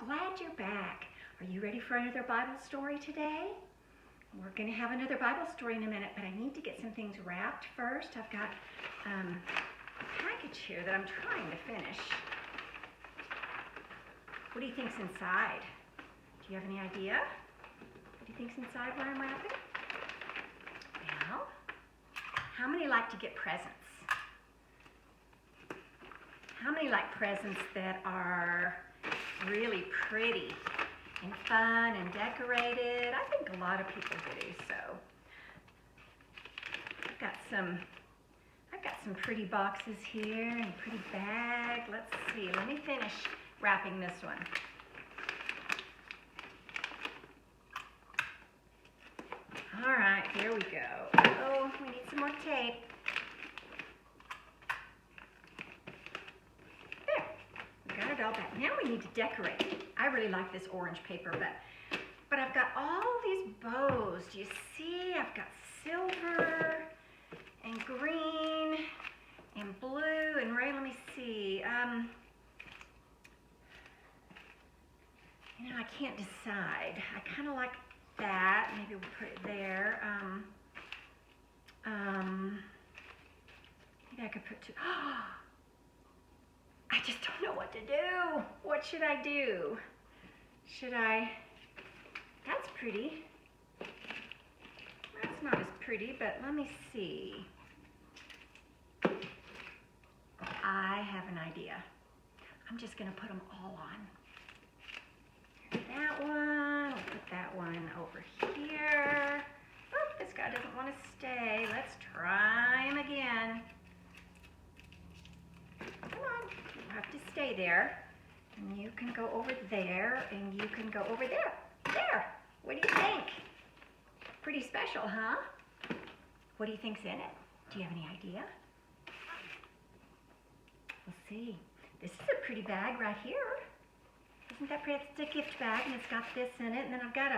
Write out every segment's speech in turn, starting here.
glad you're back. Are you ready for another Bible story today? We're going to have another Bible story in a minute, but I need to get some things wrapped first. I've got a package here that I'm trying to finish. What do you think's inside? Do you have any idea? What do you think's inside when I'm wrapping? Well, how many like to get presents? How many like presents that are really pretty and fun and decorated? I think a lot of people do. So I've got some pretty boxes here and a pretty bag. Let's see. Let me finish wrapping this one. All right, here we go. Oh, we need some more tape. There, we got it all back. Now we need to decorate. I really like this orange paper, but I've got all these bows. Do you see? I've got silver and green and blue and red. Let me see. You know, I can't decide. I kind of like that. Maybe we'll put it there. Maybe I could put two. I just don't know what to do. What should I do? Should I? That's pretty. That's not as pretty, but let me see. I have an idea. I'm just going to put them all on. Here's that one. We'll put that one over here. Oh, this guy doesn't want to stay. Let's try him again. Come on. You have to stay there. And you can go over there, and you can go over there. There. What do you think? Pretty special, huh? What do you think's in it? Do you have any idea? We'll see. This is a pretty bag right here. Isn't that pretty? It's a gift bag, and it's got this in it. And then I've got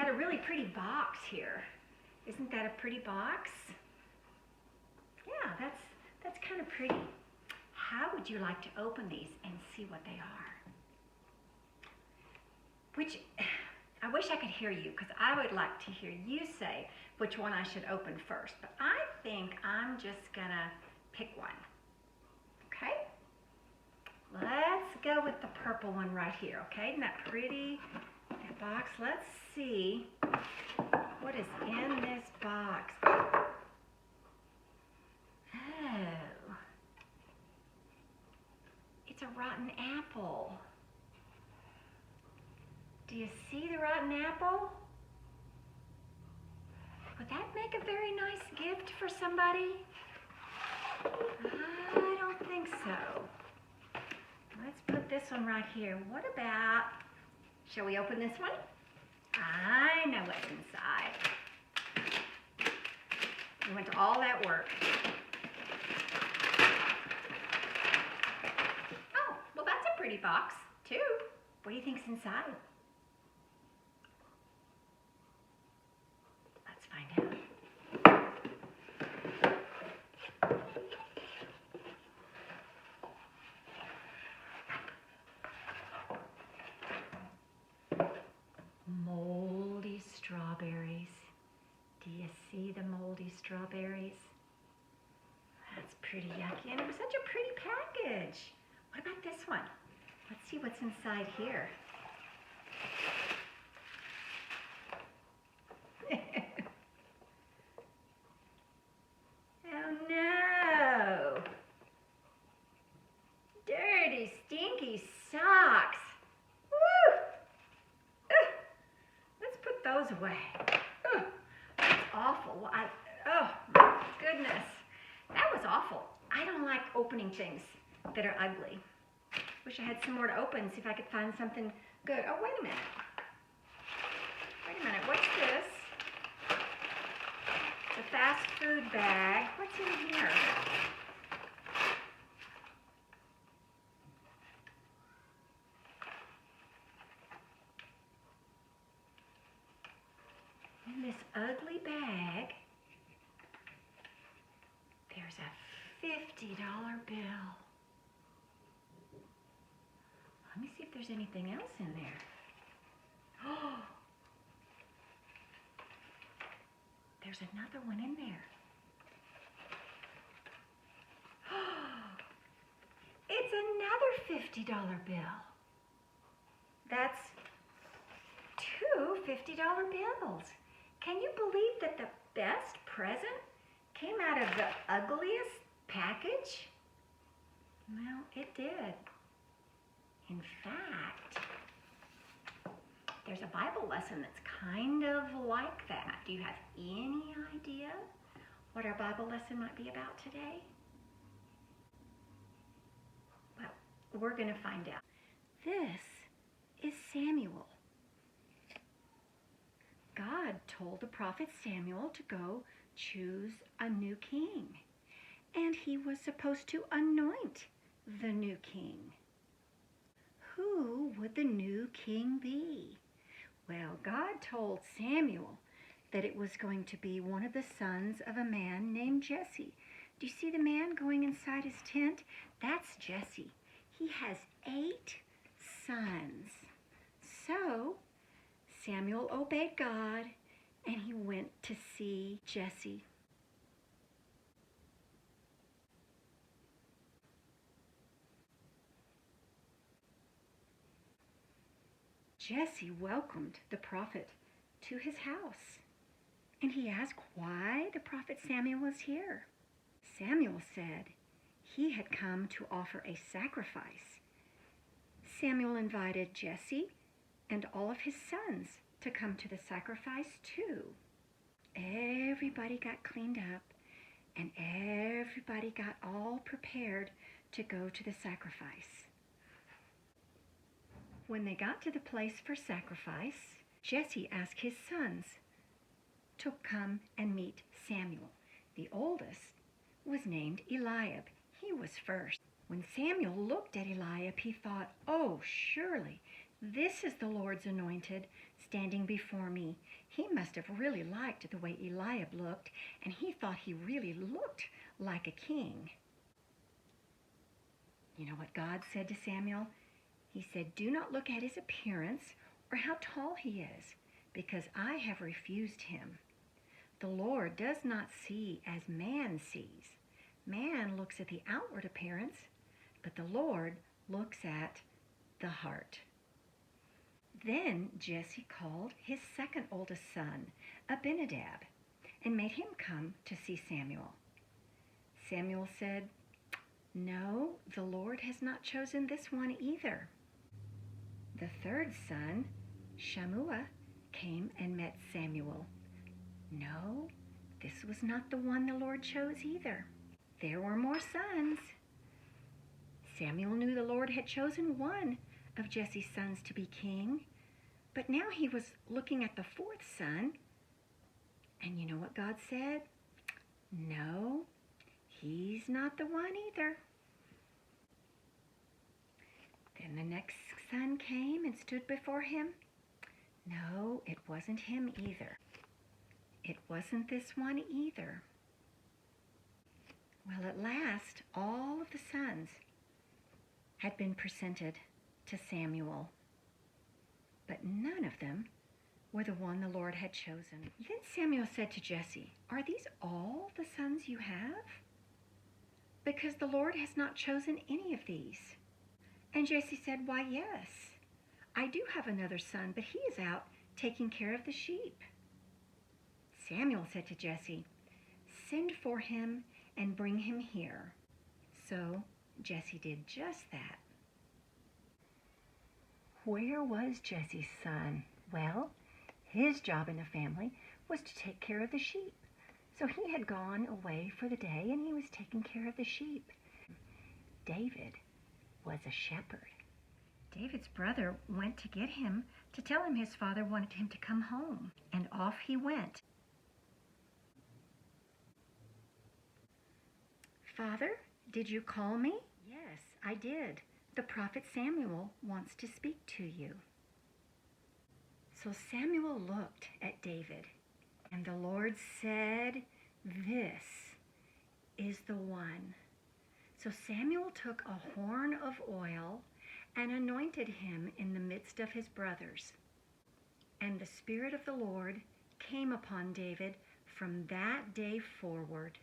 a really pretty box here. Isn't that a pretty box? Yeah, that's kind of pretty. How would you like to open these and see what they are? I wish I could hear you, because I would like to hear you say which one I should open first. But I think I'm just gonna pick one. Okay? Let's go with the purple one right here, okay? Isn't that pretty? That box. Let's see what is in this box. Oh. It's a rotten apple. Do you see the rotten apple? Would that make a very nice gift for somebody? I don't think so. Let's put this one right here. What about, shall we open this one? I know what's inside. We went to all that work. Oh, well, that's a pretty box, too. What do you think's inside? Let's find out. Moldy strawberries. Do you see the moldy strawberries? That's pretty yucky, and it was such a pretty package. What about this one? Let's see what's inside here. Oh no! Dirty, stinky socks. Woo! Let's put those away. That's awful. Oh my goodness. That was awful. I don't like opening things that are ugly. Wish I had some more to open, see if I could find something good. Oh, wait a minute. Wait a minute. What's this? It's a fast food bag. What's in here? In this ugly bag, there's a $50 bill. Let me see if there's there's anything else in there. Oh, there's another one in there. It's another $50 bill. That's two $50 bills. Can you believe that the best present came out of the ugliest package? Well, it did. In fact, there's a Bible lesson that's kind of like that. Do you have any idea what our Bible lesson might be about today? Well, we're going to find out. This is Samuel. God told the prophet Samuel to go choose a new king, and he was supposed to anoint the new king. Who would the new king be? Well, God told Samuel that it was going to be one of the sons of a man named Jesse. Do you see the man going inside his tent? That's Jesse. He has 8 sons. So Samuel obeyed God, and he went to see Jesse. Jesse welcomed the prophet to his house, and he asked why the prophet Samuel was here. Samuel said he had come to offer a sacrifice. Samuel invited Jesse and all of his sons to come to the sacrifice too. Everybody got cleaned up, and everybody got all prepared to go to the sacrifice. When they got to the place for sacrifice, Jesse asked his sons to come and meet Samuel. The oldest was named Eliab. He was first. When Samuel looked at Eliab, he thought, "Oh, surely this is the Lord's anointed standing before me." He must have really liked the way Eliab looked, and he thought he really looked like a king. You know what God said to Samuel? He said, "Do not look at his appearance or how tall he is, because I have refused him. The Lord does not see as man sees. Man looks at the outward appearance, but the Lord looks at the heart." Then Jesse called his second oldest son, Abinadab, and made him come to see Samuel. Samuel said, "No, the Lord has not chosen this one either." The third son, Shammua, came and met Samuel. "No, this was not the one the Lord chose either." There were more sons. Samuel knew the Lord had chosen one of Jesse's sons to be king, but now he was looking at the fourth son, and you know what God said? No, he's not the one either. Then the next son came and stood before him. No, it wasn't him either. It wasn't this one either. Well, at last, all of the sons had been presented to Samuel, but none of them were the one the Lord had chosen. Then Samuel said to Jesse, "Are these all the sons you have? Because the Lord has not chosen any of these." And Jesse said, "Why, yes, I do have another son, but he is out taking care of the sheep." Samuel said to Jesse, "Send for him and bring him here." So Jesse did just that. Where was Jesse's son? Well, his job in the family was to take care of the sheep. So he had gone away for the day, and he was taking care of the sheep. David was a shepherd. David's brother went to get him to tell him his father wanted him to come home, and off he went. "Father, did you call me?" "Yes, I did. The prophet Samuel wants to speak to you." So Samuel looked at David, and the Lord said, "This is the one." So Samuel took a horn of oil and anointed him in the midst of his brothers. And the Spirit of the Lord came upon David from that day forward.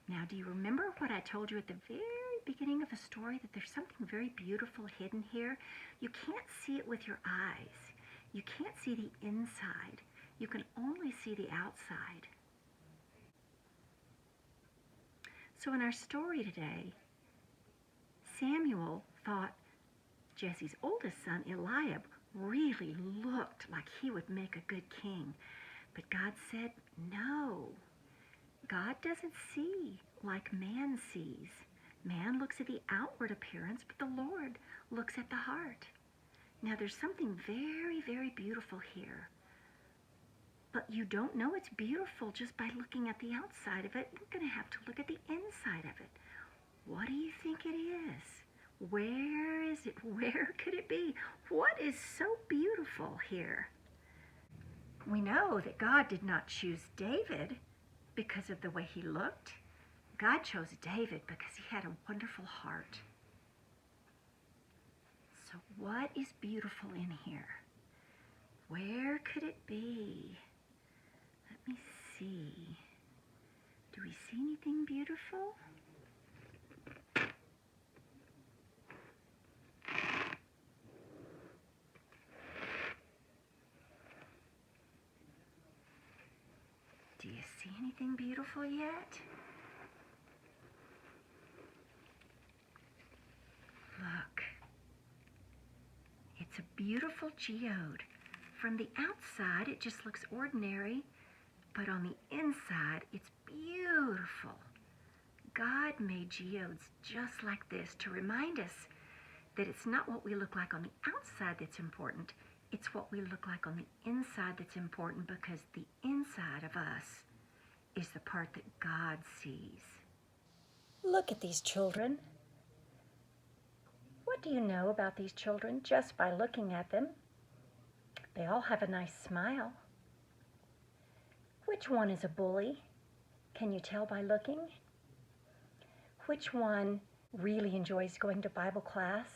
Now, do you remember what I told you at the very beginning of the story, that there's something very beautiful hidden here? You can't see it with your eyes. You can't see the inside. You can only see the outside. So in our story today, Samuel thought Jesse's oldest son, Eliab, really looked like he would make a good king. But God said, no. God doesn't see like man sees. Man looks at the outward appearance, but the Lord looks at the heart. Now there's something very, very beautiful here. But you don't know it's beautiful just by looking at the outside of it. You're going to have to look at the inside of it. What do you think it is? Where is it? Where could it be? What is so beautiful here? We know that God did not choose David because of the way he looked. God chose David because he had a wonderful heart. So what is beautiful in here? Where could it be? Let me see. Do we see anything beautiful? Do you see anything beautiful yet? Look. It's a beautiful geode. From the outside, it just looks ordinary, but on the inside, it's beautiful. God made geodes just like this to remind us that it's not what we look like on the outside that's important. It's what we look like on the inside that's important, because the inside of us is the part that God sees. Look at these children. What do you know about these children just by looking at them? They all have a nice smile. Which one is a bully? Can you tell by looking? Which one really enjoys going to Bible class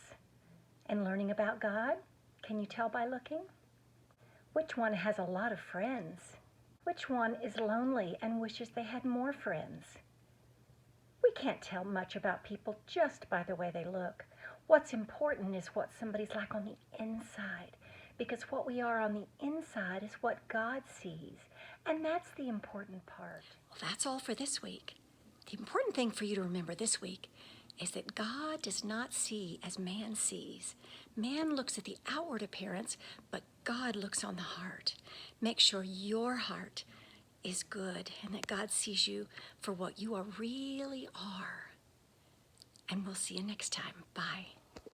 and learning about God? Can you tell by looking? Which one has a lot of friends? Which one is lonely and wishes they had more friends? We can't tell much about people just by the way they look. What's important is what somebody's like on the inside, because what we are on the inside is what God sees, and that's the important part. Well, that's all for this week. The important thing for you to remember this week is that God does not see as man sees. Man looks at the outward appearance, but God looks on the heart. Make sure your heart is good and that God sees you for what you really are. And we'll see you next time. Bye.